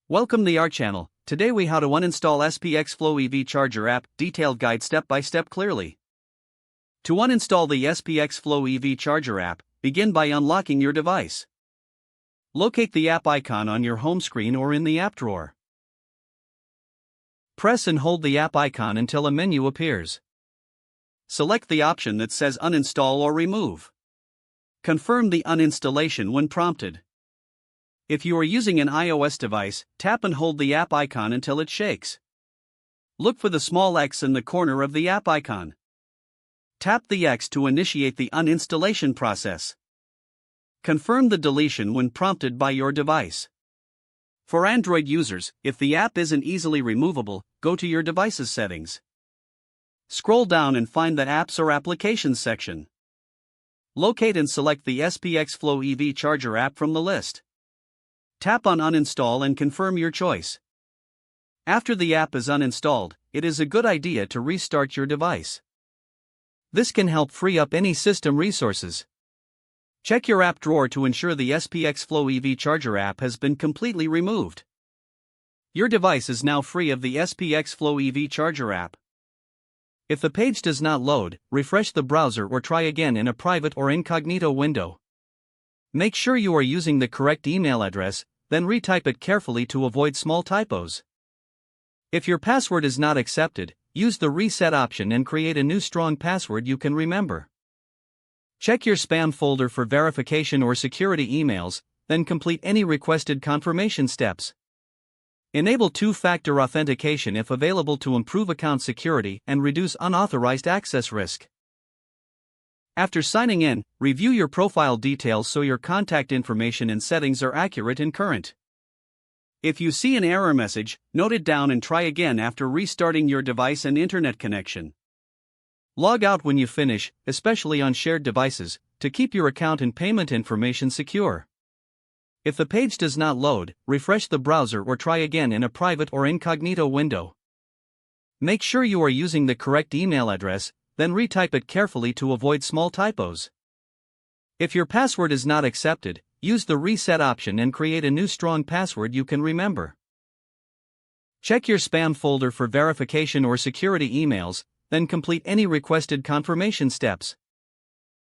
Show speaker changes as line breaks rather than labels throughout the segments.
Welcome to our channel. Today we how to uninstall SPX Flow EV charger app, detailed guide step by step clearly. To uninstall the SPX Flow EV charger app, begin by unlocking your device. Locate the app icon on your home screen or in the app drawer. Press and hold the app icon until a menu appears. Select the option that says uninstall or remove. Confirm the uninstallation when prompted. If you are using an iOS device, tap and hold the app icon until it shakes. Look for the small X in the corner of the app icon. Tap the X to initiate the uninstallation process. Confirm the deletion when prompted by your device. For Android users, if the app isn't easily removable, go to your device's settings. Scroll down and find the Apps or Applications section. Locate and select the SPX Flow EV charger app from the list. Tap on Uninstall and confirm your choice. After the app is uninstalled, it is a good idea to restart your device. This can help free up any system resources. Check your app drawer to ensure the SPX Flow EV charger app has been completely removed. Your device is now free of the SPX Flow EV charger app. If the page does not load, refresh the browser or try again in a private or incognito window. Make sure you are using the correct email address, then retype it carefully to avoid small typos. If your password is not accepted, use the reset option and create a new strong password you can remember. Check your spam folder for verification or security emails, then complete any requested confirmation steps. Enable two-factor authentication if available to improve account security and reduce unauthorized access risk. After signing in, review your profile details so your contact information and settings are accurate and current. If you see an error message, note it down and try again after restarting your device and internet connection. Log out when you finish, especially on shared devices, to keep your account and payment information secure. If the page does not load, refresh the browser or try again in a private or incognito window. Make sure you are using the correct email address, then retype it carefully to avoid small typos. If your password is not accepted, use the reset option and create a new strong password you can remember. Check your spam folder for verification or security emails, then complete any requested confirmation steps.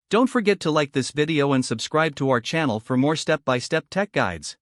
Don't forget to like this video and subscribe to our channel for more step-by-step tech guides.